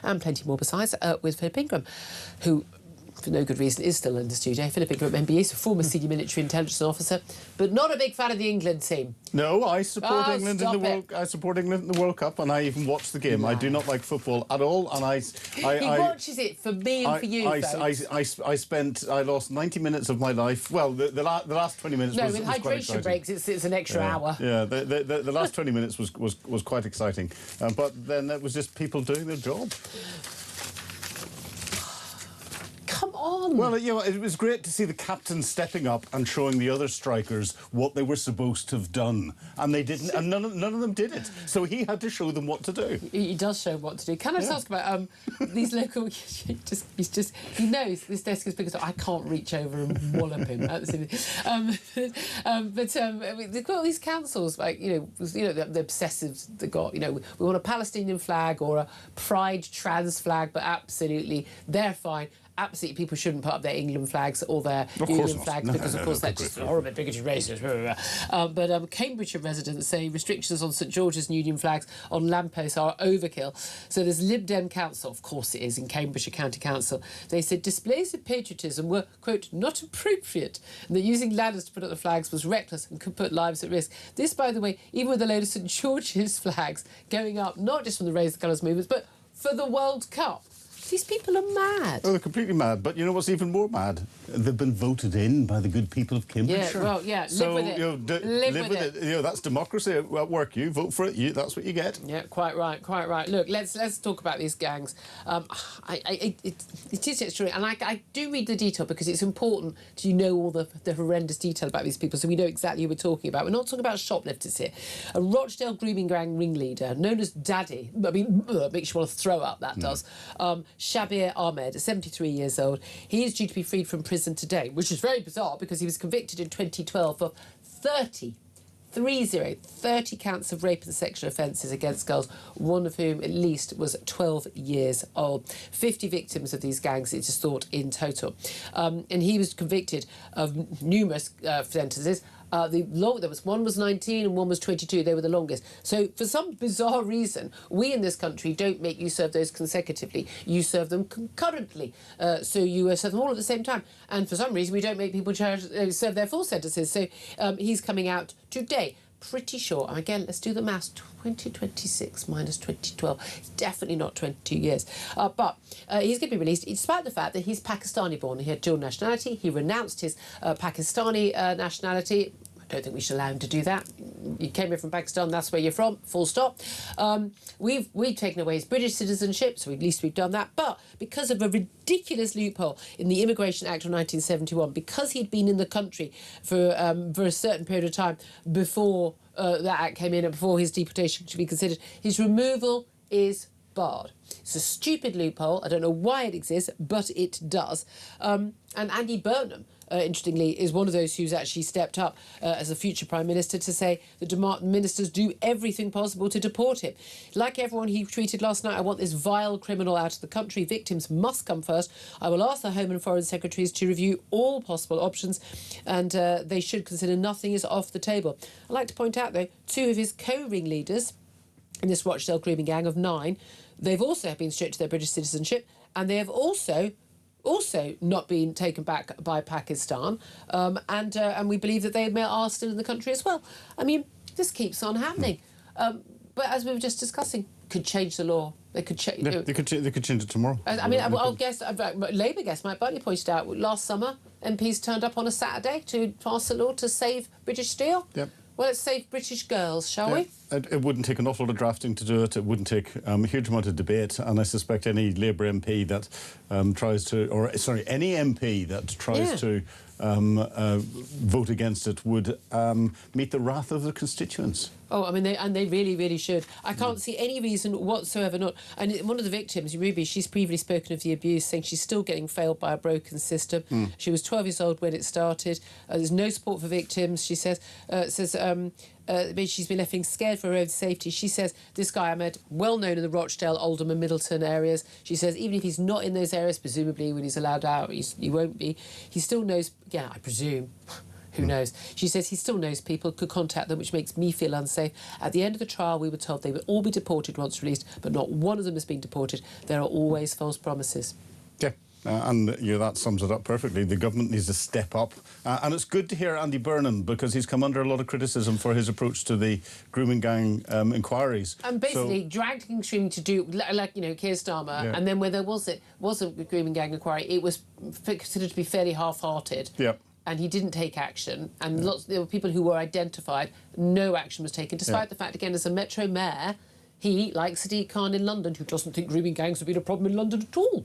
and plenty more besides with Philip Ingram, who, for no good reason, is still in the studio. Philip Ingram, MBE, former senior military intelligence officer, but not a big fan of the England team. No, I support England in the World. I support England in the World Cup, and I even watch the game. No. I do not like football at all, and he watches it for me and for you. I lost 90 minutes of my life. Well, the last 20 minutes. No, was with quite hydration exciting. breaks, it's an extra hour. Yeah, the last 20 minutes was quite exciting, but then it was just people doing their job. Come on. Well, you know, it was great to see the captain stepping up and showing the other strikers what they were supposed to have done, and they didn't, and none of them did it. So he had to show them what to do. He does show what to do. Can I just ask about these local? He knows this desk is big, so I can't reach over and wallop him. Absolutely. They've got all these councils, like the obsessives. They got we want a Palestinian flag or a pride trans flag, but absolutely they're fine. Absolutely, people shouldn't put up their England flags or their Union flags because, of course, that's just horrible, bigoted, racist. But Cambridgeshire residents say restrictions on St George's and Union flags on lampposts are overkill. So there's Lib Dem Council, of course it is, in Cambridgeshire County Council. They said displays of patriotism were, quote, not appropriate, and that using ladders to put up the flags was reckless and could put lives at risk. This, by the way, even with a load of St George's flags going up, not just from the Raise the Colours movements, but for the World Cup. These people are mad. Oh, they're completely mad. But you know what's even more mad? They've been voted in by the good people of Cambridgeshire. Yeah, well, yeah, so, live with it. Live with it. That's democracy at work. You vote for it, that's what you get. Yeah, quite right, quite right. Look, let's talk about these gangs. It is extraordinary, and I do read the detail because it's important to know all the horrendous detail about these people so we know exactly who we're talking about. We're not talking about shoplifters here. A Rochdale grooming gang ringleader known as Daddy, I mean, makes you want to throw up, that does. Shabir Ahmed, 73 years old. He is due to be freed from prison today, which is very bizarre because he was convicted in 2012 of 30 counts of rape and sexual offences against girls, one of whom at least was 12 years old. 50 victims of these gangs, it is thought, in total. And he was convicted of numerous sentences. There was one was 19 and one was 22. They were the longest. So for some bizarre reason, we in this country don't make you serve those consecutively. You serve them concurrently. So you serve them all at the same time. And for some reason, we don't make people serve their full sentences. So he's coming out today. Pretty sure, and again, let's do the maths, 2026 minus 2012. It's definitely not 22 years. But he's going to be released despite the fact that he's Pakistani-born. He had dual nationality. He renounced his Pakistani nationality. I don't think we should allow him to do that. You came here from Pakistan, that's where you're from, full stop. We've taken away his British citizenship, so at least we've done that. But because of a ridiculous loophole in the Immigration Act of 1971, because he'd been in the country for a certain period of time before that act came in and before his deportation should be considered, his removal is barred. It's a stupid loophole. I don't know why it exists, but it does. And Andy Burnham, interestingly, is one of those who's actually stepped up as a future Prime Minister to say that ministers do everything possible to deport him. Like everyone, he tweeted last night, I want this vile criminal out of the country. Victims must come first. I will ask the Home and Foreign Secretaries to review all possible options and they should consider nothing is off the table. I'd like to point out, though, two of his co-ringleaders in this Rochdale grooming gang of 9, they've also been stripped of their British citizenship and they have also not been taken back by Pakistan, and we believe that they are still in the country as well. I mean, this keeps on happening. But as we were just discussing, could change the law. They could change. Yeah, they could change it tomorrow. I mean, I'll guess. Labour guest Mike Butley pointed out last summer MPs turned up on a Saturday to pass a law to save British steel. Yep. Well, let's save British girls, shall we? It wouldn't take an awful lot of drafting to do it. It wouldn't take a huge amount of debate. And I suspect any Labour MP that tries to, or sorry, any MP that tries to vote against it would meet the wrath of the constituents. Oh, I mean, they really, really should. I can't see any reason whatsoever not. And one of the victims, Ruby, she's previously spoken of the abuse, saying she's still getting failed by a broken system. She was 12 years old when it started. There's no support for victims, she says. She's been left feeling scared for her own safety. She says, this guy Ahmed, well known in the Rochdale, Oldham and Middleton areas. She says, even if he's not in those areas, presumably when he's allowed out, he won't be, he still knows, I presume, Who knows? She says he still knows people, could contact them, which makes me feel unsafe. At the end of the trial, we were told they would all be deported once released, but not one of them has been deported. There are always false promises. Yeah. And that sums it up perfectly. The government needs to step up. And it's good to hear Andy Burnham, because he's come under a lot of criticism for his approach to the grooming gang inquiries. And basically dragging streaming to do, like, Keir Starmer, and then where there was a grooming gang inquiry, it was considered to be fairly half-hearted. Yep. And he didn't take action. And there were people who were identified. No action was taken, despite the fact, again, as a Metro mayor, he, like Sadiq Khan in London, who doesn't think grooming gangs have been a problem in London at all,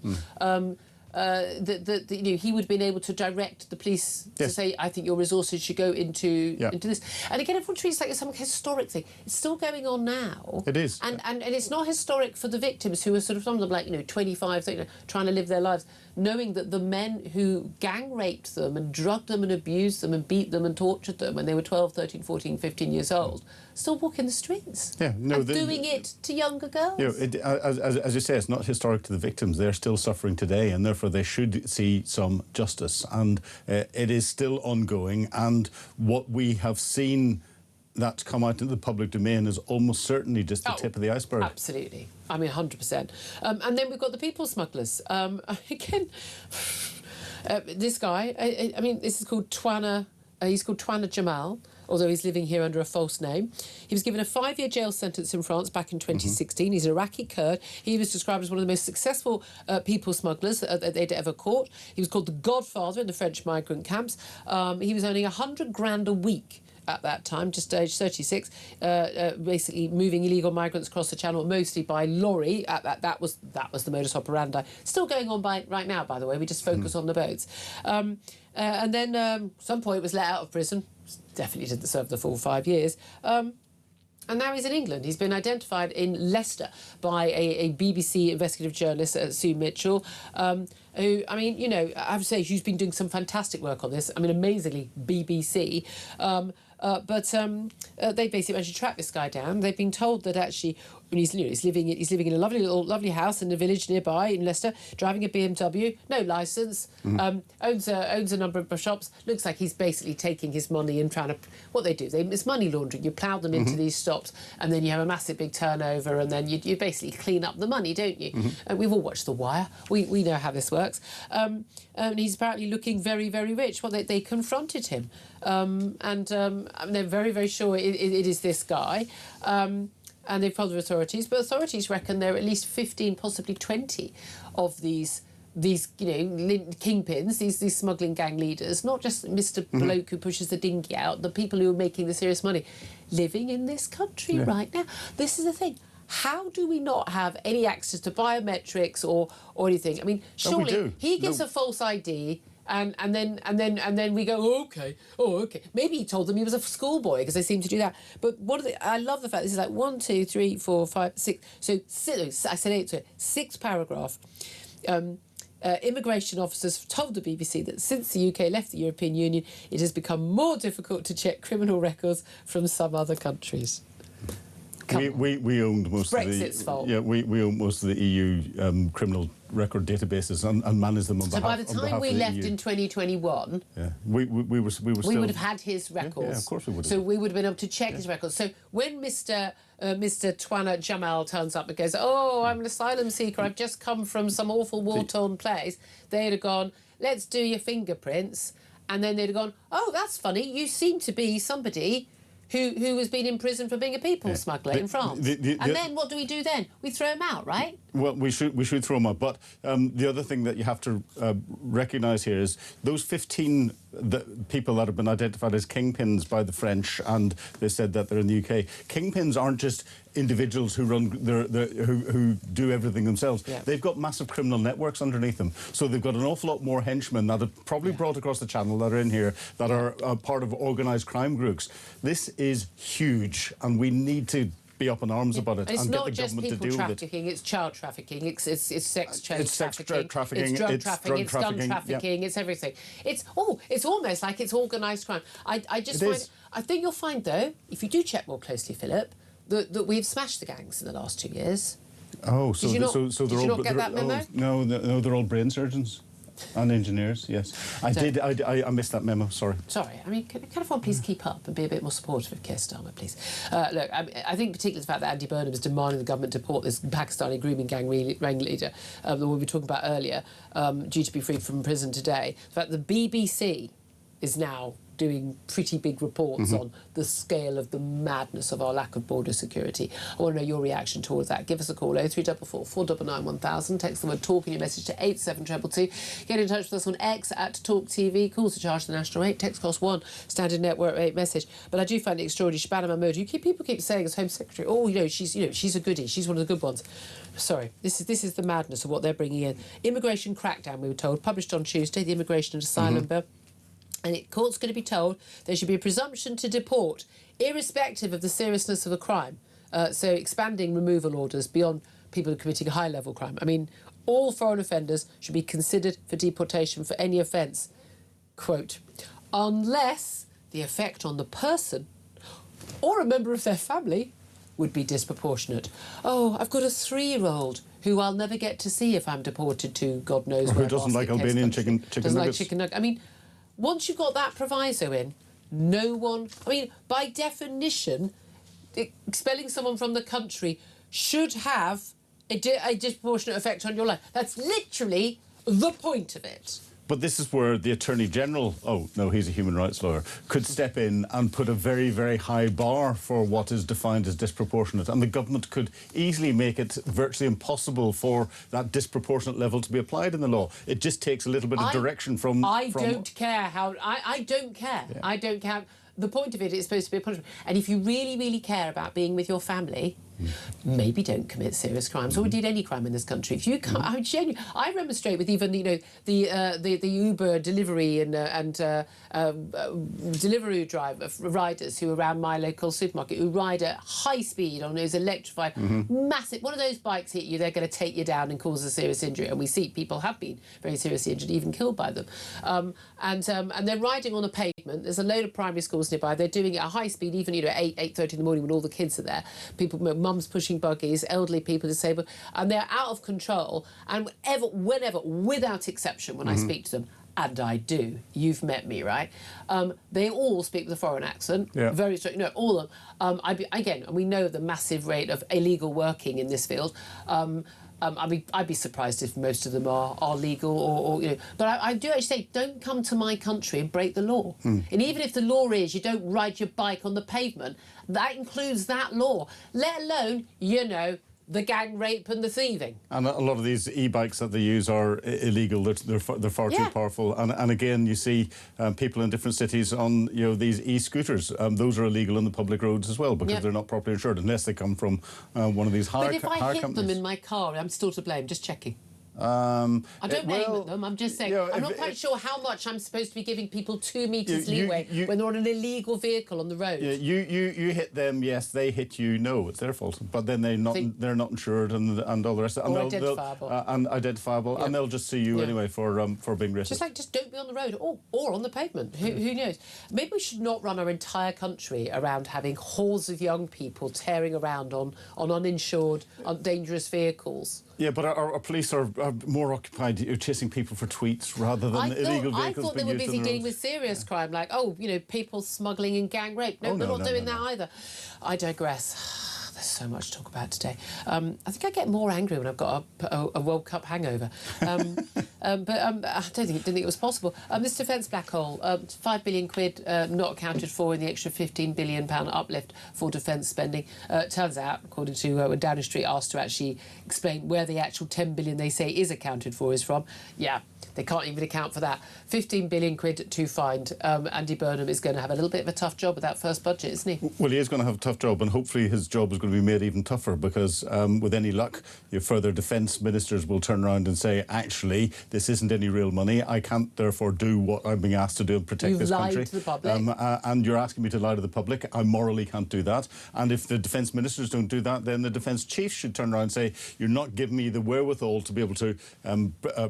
he would have been able to direct the police to say, I think your resources should go into this. And again, everyone treats it like it's some historic thing. It's still going on now. It is. And it's not historic for the victims, who are sort of, some of them like, 25, trying to live their lives, knowing that the men who gang raped them and drugged them and abused them and beat them and tortured them when they were 12, 13, 14, 15 years old still walking the streets. Yeah, no, and doing it to younger girls. As you say, it's not historic to the victims. They're still suffering today, and therefore they should see some justice. And it is still ongoing. And what we have seen that's come out into the public domain is almost certainly just the tip of the iceberg. Absolutely. I mean, 100%. And then we've got the people smugglers. Again, this guy, I mean, this is called Twana. He's called Twana Jamal, although he's living here under a false name. He was given a 5-year jail sentence in France back in 2016. He's an Iraqi Kurd. He was described as one of the most successful people smugglers that they'd ever caught. He was called the Godfather in the French migrant camps. He was earning 100 grand a week at that time, just age 36, basically moving illegal migrants across the channel, mostly by lorry. That was the modus operandi. Still going on right now, by the way. We just focus on the boats. And then some point was let out of prison. Definitely didn't serve the full 5 years. And now he's in England. He's been identified in Leicester by a BBC investigative journalist, Sue Mitchell, who, I mean, I have to say, she's been doing some fantastic work on this. I mean, amazingly, BBC. But they basically managed to track this guy down. They've been told that actually, when he's living in a lovely house in a village nearby in Leicester, driving a BMW, no licence, owns a number of shops. Looks like he's basically taking his money and trying to. What they do, it's money laundering. You plough them into these stops, and then you have a massive big turnover, and then you basically clean up the money, don't you? And we've all watched The Wire. We know how this works. And he's apparently looking very, very rich. Well, they confronted him, and they're very, very sure it is this guy. And they've told the authorities, but authorities reckon there are at least 15, possibly 20 of these kingpins, these smuggling gang leaders, not just Mr. Bloke who pushes the dinghy out, the people who are making the serious money, living in this country right now. This is the thing. How do we not have any access to biometrics or anything? I mean, surely he gives a false ID. And then we go, oh, okay. Maybe he told them he was a schoolboy, because they seem to do that. But I love the fact this is like 1, 2, 3, 4, 5, 6. So I said 8 to it. 6th paragraph. Immigration officers told the BBC that since the UK left the European Union, it has become more difficult to check criminal records from some other countries. We owned most Brexit's of the fault. Yeah, we owned most of the EU criminal record databases and managed them on behalf. So by the time we left in 2021, we would have had his records. Yeah, of course we would have. So we would have been able to check his records. So when Mr. Twana Jamal turns up and goes, "Oh, I'm an asylum seeker. I've just come from some awful war-torn place," they'd have gone, "Let's do your fingerprints," and then they'd have gone, "Oh, that's funny. You seem to be somebody who has been in prison for being a people smuggler in France." And then what do we do then? We throw him out, right? Well, we should throw him out. But the other thing that you have to recognise here is those 15 people that have been identified as kingpins by the French, and they said that they're in the UK. Kingpins aren't just individuals who run who do everything themselves. Yeah. They've got massive criminal networks underneath them. So they've got an awful lot more henchmen that have probably brought across the channel that are in here that are part of organised crime groups. This is huge, and we need to be up in arms about it and get the government to deal with it. It's not just people trafficking, it's child trafficking, it's sex trafficking, it's drug trafficking, it's gun trafficking, it's everything. It's almost like it's organised crime. I think you'll find, though, if you do check more closely, Philip, that we've smashed the gangs in the last 2 years. Oh, so did you not get that memo? No, they're all brain surgeons. And engineers, yes. I missed that memo, sorry. Sorry, I mean, can everyone please keep up and be a bit more supportive of Keir Starmer, please? Look, I think particularly the fact that Andy Burnham is demanding the government deport this Pakistani grooming gang ringleader that we were talking about earlier, due to be freed from prison today. The fact that the BBC is now doing pretty big reports on the scale of the madness of our lack of border security. I want to know your reaction to all of that. Give us a call, 0344 499 1000. Text the word TALK in your message to 87222. Get in touch with us on X at TalkTV. Calls to charge the national rate. Text cost 1. Standard network rate message. But I do find it extraordinary. Shabana Mahmood, people keep saying as Home Secretary, oh, she's a goodie. She's one of the good ones. Sorry, this is the madness of what they're bringing in. Immigration crackdown, we were told, published on Tuesday, the Immigration and Asylum Bill. And the court's going to be told there should be a presumption to deport, irrespective of the seriousness of the crime. So expanding removal orders beyond people committing a high-level crime. I mean, all foreign offenders should be considered for deportation for any offence, quote, unless the effect on the person or a member of their family would be disproportionate. Oh, I've got a 3-year-old who I'll never get to see if I'm deported to God knows where. Who doesn't like Albanian chicken doesn't nuggets. like chicken nuggets. I mean, once you've got that proviso in, no one... I mean, by definition, expelling someone from the country should have a disproportionate effect on your life. That's literally the point of it. But this is where the Attorney General, oh, no, he's a human rights lawyer, could step in and put a very, very high bar for what is defined as disproportionate. And the government could easily make it virtually impossible for that disproportionate level to be applied in the law. It just takes a little bit of direction from... I don't care how... I don't care. Yeah. I don't care. The point of it is supposed to be a punishment. And if you really, really care about being with your family, maybe don't commit serious crimes, or indeed any crime in this country. If you can't, I remonstrate with even the Uber delivery and delivery riders who are around my local supermarket who ride at high speed on those electrified massive. One of those bikes hit you, they're going to take you down and cause a serious injury. And we see people have been very seriously injured, even killed by them. And they're riding on a pavement. There's a load of primary schools nearby. They're doing it at high speed, even 8:30 in the morning when all the kids are there. Mums pushing buggies, elderly people, disabled, and they're out of control. And whenever, without exception, when I speak to them, and I do, you've met me, right? They all speak with a foreign accent, very straight. No, all of them. Again, we know the massive rate of illegal working in this field. I'd be surprised if most of them are legal or But I do actually say, don't come to my country and break the law. And even if the law is you don't ride your bike on the pavement, that includes that law, let alone, the gang rape and the thieving. And a lot of these e-bikes that they use are illegal. They're far too powerful. And again, you see people in different cities on these e-scooters. Those are illegal on the public roads as well because they're not properly insured unless they come from one of these hire companies. But if I hit them in my car, I'm still to blame. Just checking. I don't aim at them, I'm just saying, I'm not quite sure how much I'm supposed to be giving people 2 metres leeway when they're on an illegal vehicle on the road. Yeah, you hit them, yes, they hit you, no, it's their fault. But then they're not insured and all the rest of it. Or identifiable. And identifiable, and they'll just sue you anyway for being racist. Just don't be on the road or on the pavement. Who knows? Maybe we should not run our entire country around having hordes of young people tearing around on uninsured, dangerous vehicles. Yeah, but our police are more occupied chasing people for tweets rather than illegal vehicles. I thought they were busy dealing with serious crime, like, people smuggling and gang rape. No, they're not doing that either. I digress. There's so much to talk about today. I think I get more angry when I've got a World Cup hangover. But I didn't think it was possible. This defence black hole, £5 billion not accounted for in the extra £15 billion uplift for defence spending. Turns out, according to when Downing Street asked to actually explain where the actual £10 billion they say is accounted for is from, they can't even account for that. £15 billion to find. Andy Burnham is going to have a little bit of a tough job with that first budget, isn't he? Well, he is going to have a tough job, and hopefully his job is going to be made even tougher because, with any luck, your further defence ministers will turn around and say, actually, this isn't any real money. I can't, therefore, do what I'm being asked to do and protect this country. You've lied to the public. And you're asking me to lie to the public. I morally can't do that. And if the defence ministers don't do that, then the defence chiefs should turn around and say, you're not giving me the wherewithal to be able to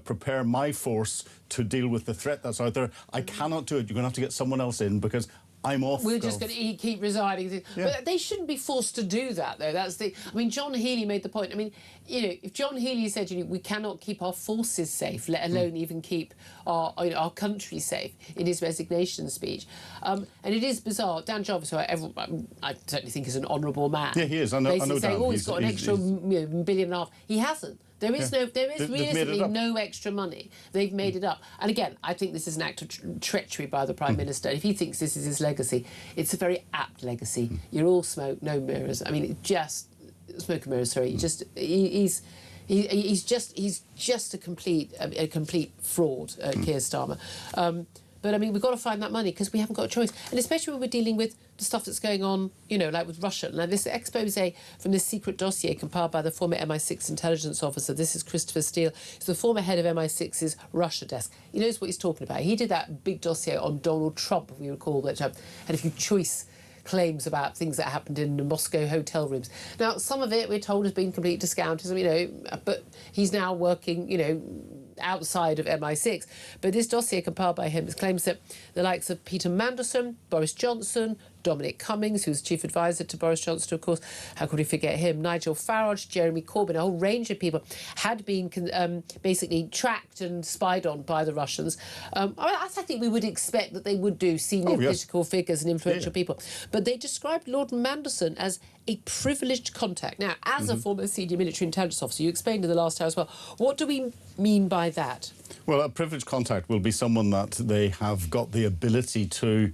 prepare my force to deal with the threat that's out there. I cannot do it. You're going to have to get someone else in because I'm off. We're just going to keep resigning. Yeah. But they shouldn't be forced to do that, though. I mean, John Healey made the point. I mean, if John Healey said, we cannot keep our forces safe, let alone even keep our country safe, in his resignation speech. And it is bizarre. Dan Jarvis, who I certainly think is an honourable man. Yeah, he is. I know. Basically saying, Dan. He's got an extra $1.5 billion. He hasn't. There is realistically no extra money. They've made it up. And again, I think this is an act of treachery by the Prime Minister. If he thinks this is his legacy, it's a very apt legacy. You're all smoke, no mirrors. I mean, just smoke and mirrors. Sorry, he's just a complete fraud, Keir Starmer. But I mean, we've got to find that money because we haven't got a choice. And especially when we're dealing with the stuff that's going on, like with Russia. Now, this expose from this secret dossier compiled by the former MI6 intelligence officer, this is Christopher Steele, he's the former head of MI6's Russia desk. He knows what he's talking about. He did that big dossier on Donald Trump, if we recall, that had a few choice claims about things that happened in the Moscow hotel rooms. Now, some of it, we're told, has been complete discountism, but he's now working, outside of MI6. But this dossier compiled by him claims that the likes of Peter Mandelson, Boris Johnson, Dominic Cummings, who's chief advisor to Boris Johnson, of course, how could we forget him, Nigel Farage, Jeremy Corbyn, a whole range of people had been basically tracked and spied on by the Russians. I think we would expect that they would do, senior political figures and influential people. But they described Lord Mandelson as a privileged contact. Now, as a former senior military intelligence officer, you explained in the last hour as well, what do we mean by that? Well, a privileged contact will be someone that they have got the ability to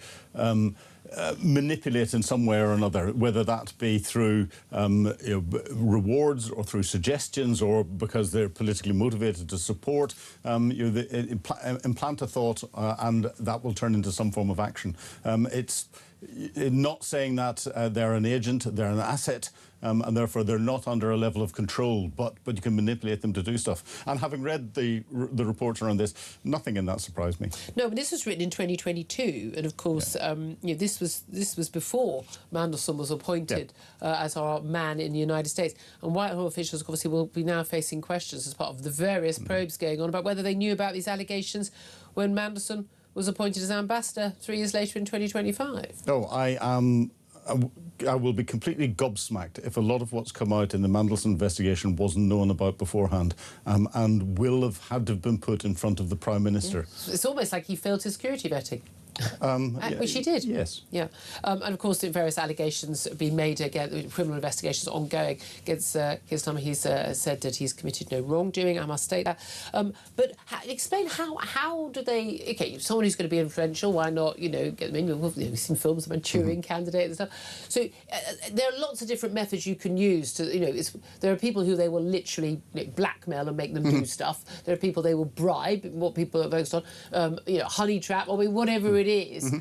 manipulate in some way or another, whether that be through rewards or through suggestions or because they're politically motivated to support, implant a thought and that will turn into some form of action. It's not saying that they're an agent, they're an asset, and therefore they're not under a level of control, but you can manipulate them to do stuff. And having read the reports around this, nothing in that surprised me. No, but this was written in 2022, and of course, this was before Mandelson was appointed as our man in the United States. And Whitehall officials obviously will be now facing questions as part of the various probes going on about whether they knew about these allegations when Mandelson was appointed as ambassador 3 years later in 2025. Oh, I will be completely gobsmacked if a lot of what's come out in the Mandelson investigation wasn't known about beforehand and will have had to have been put in front of the Prime Minister. Yeah. It's almost like he failed his security vetting. Which he did. Yes. Yeah. And of course, various allegations being made against criminal investigations ongoing against Keir Starmer. He's said that he's committed no wrongdoing. I must state that. But explain how do they? Okay, someone who's going to be influential. Why not? Get them in. We've seen films of Manchurian Candidate and stuff. So there are lots of different methods you can use to. There are people who they will literally blackmail and make them do stuff. There are people they will bribe. What people are focused on. Honey trap or whatever it is.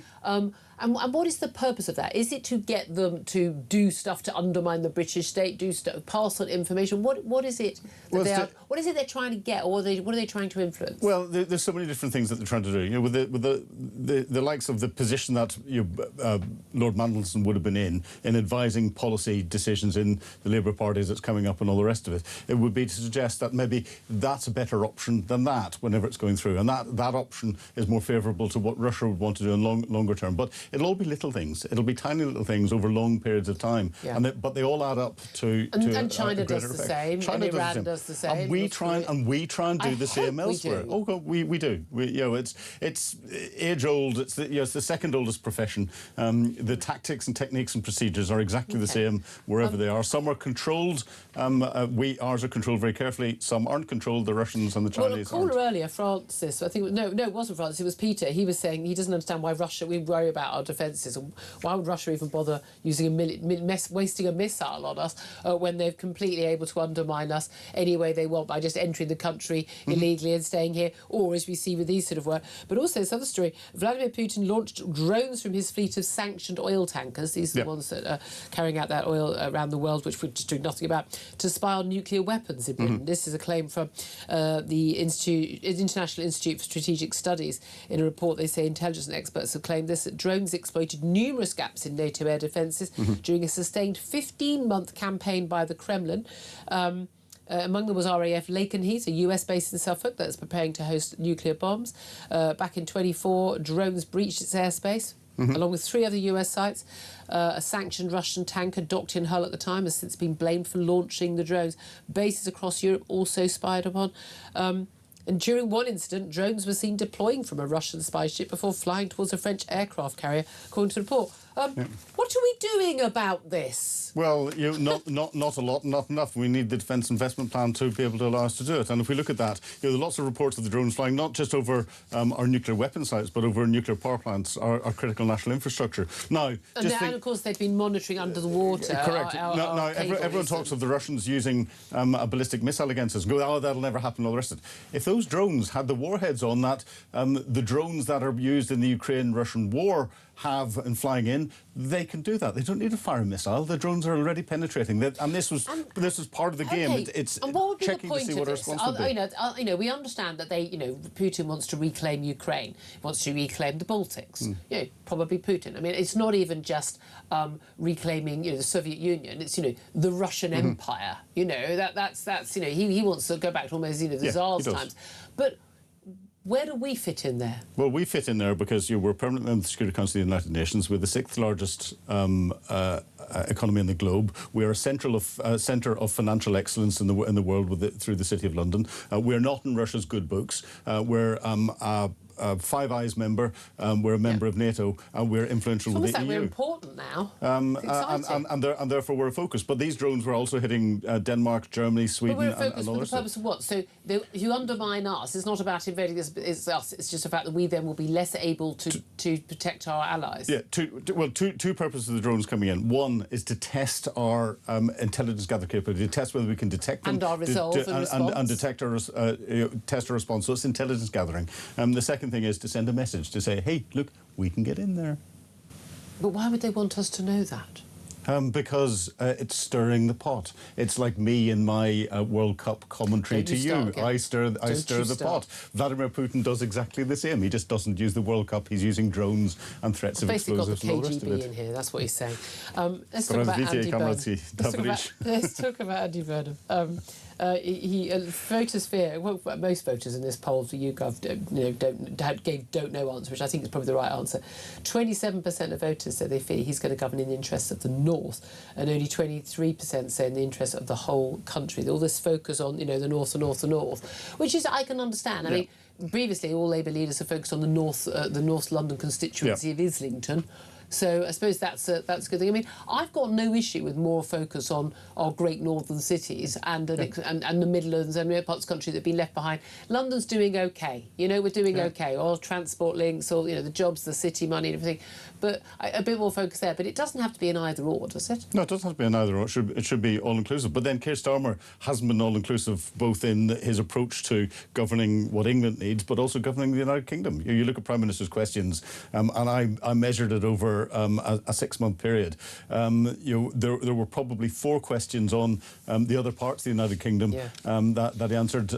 And what is the purpose of that? Is it to get them to do stuff to undermine the British state, pass on information? What is it that what is it they're trying to get, or what are they trying to influence? Well, there's so many different things that they're trying to do. With the likes of the position that Lord Mandelson would have been in advising policy decisions in the Labour Party as it's coming up and all the rest of it, it would be to suggest that maybe that's a better option than that whenever it's going through, and that option is more favourable to what Russia would want to do in longer term. But it'll all be little things. It'll be tiny little things over long periods of time, but they all add up to and China does the same, and Iran does the same. And we try and do the same elsewhere. Oh God, we do. It's age old. It's the second oldest profession. The tactics and techniques and procedures are exactly the same wherever they are. Some are controlled. Ours are controlled very carefully. Some aren't controlled. The Russians and the Chinese. Well, a caller earlier, Francis. I think it wasn't Francis. It was Peter. He was saying he doesn't understand why we worry about our defences, and why would Russia even bother using wasting a missile on us when they're completely able to undermine us any way they want by just entering the country illegally and staying here, or as we see with these sort of work. But also this other story, Vladimir Putin launched drones from his fleet of sanctioned oil tankers, these are the ones that are carrying out that oil around the world, which we're just doing nothing about, to spy on nuclear weapons in Britain. This is a claim from the International Institute for Strategic Studies. In a report, they say intelligence experts have claimed this, that drones exploited numerous gaps in NATO air defences during a sustained 15-month campaign by the Kremlin. Among them was RAF Lakenheath, a US base in Suffolk that's preparing to host nuclear bombs. Back in 24, drones breached its airspace. along with 3 other US sites. A sanctioned Russian tanker docked in Hull at the time has since been blamed for launching the drones. Bases across Europe also spied upon. And during one incident, drones were seen deploying from a Russian spy ship before flying towards a French aircraft carrier, according to the report. What are we doing about this? Well, not a lot, not enough. We need the Defence Investment Plan to be able to allow us to do it. And if we look at that, there are lots of reports of the drones flying not just over our nuclear weapon sites, but over nuclear power plants, our critical national infrastructure. Now, and of course, they've been monitoring under the water. Correct. Now everyone talks of the Russians using a ballistic missile against us. Go, oh, that'll never happen. All the rest of it. If those drones had the warheads on that, the drones that are used in the Ukraine-Russian war have and flying in, they can do that. They don't need to fire a missile. The drones are already penetrating. And this was part of the game. It's checking to see what our response would be. We understand that Putin wants to reclaim Ukraine, wants to reclaim the Baltics. Probably Putin. I mean, it's not even just reclaiming the Soviet Union. It's the Russian Empire. That's he wants to go back to almost the Tsar's times. But where do we fit in there? Well, we fit in there because we're a permanent member of the Security Council of the United Nations. We're the 6th largest economy in the globe. We're a centre of financial excellence in the world through the City of London. We're not in Russia's good books. We're Five Eyes member. We're a member of NATO, and we're influential with the EU. We're important now. And therefore we're a focus. But these drones were also hitting Denmark, Germany, Sweden, but we're a focus and for the purpose of what? So if you undermine us, it's not about invading us. It's us. It's just the fact that we then will be less able to protect our allies. Yeah. Two purposes of the drones coming in. One is to test our intelligence gather capability, to test whether we can detect them, and our resolve and response, and detect our test our response. So it's intelligence gathering. The second thing is to send a message to say, hey, look, we can get in there. But why would they want us to know that? Because it's stirring the pot. It's like me in my World Cup commentary to you. I stir the pot. Vladimir Putin does exactly the same. He just doesn't use the World Cup. He's using drones and threats of explosives and all the rest of it. Basically got the KGB in here. That's what he's saying. Let's talk about Andy Burnham. Let's talk about Andy Burnham. Voters fear. Well, most voters in this poll for YouGov don't know answer, which I think is probably the right answer. 27% of voters say they fear he's going to govern in the interests of the North, and only 23% say in the interests of the whole country. All this focus on the North, which is I can understand. I mean, previously all Labour leaders have focused on the North London constituency of Islington. So I suppose that's a good thing. I mean, I've got no issue with more focus on our great northern cities and the Midlands and parts of the country that have been left behind. London's doing okay. We're doing okay. All transport links, all the jobs, the city money and everything. But a bit more focus there. But it doesn't have to be an either or, does it? No, it doesn't have to be an either or. It should be all-inclusive. But then Keir Starmer hasn't been all-inclusive both in his approach to governing what England needs, but also governing the United Kingdom. You look at Prime Minister's questions, and I measured it over a 6-month period. There were probably 4 questions on the other parts of the United Kingdom that he answered,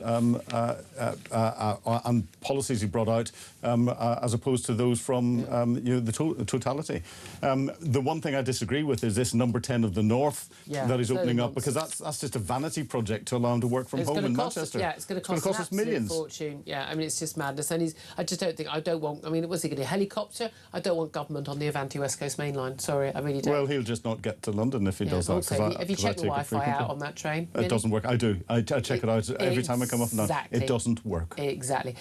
and policies he brought out, as opposed to those from the totality. The one thing I disagree with is this number 10 of the North that he's opening up, because that's just a vanity project to allow him to work from home in Manchester. Yeah, it's going to cost us millions. Fortune. Yeah, I mean, it's just madness. And I just don't think, was he going to helicopter? I don't want government on the Avanti West Coast main line. Sorry, I really don't. Well, he'll just not get to London if he does that. Also, have you checked the Wi-Fi out on that train? It doesn't work. I do. I check it out every time I come up and down. It doesn't work. Exactly.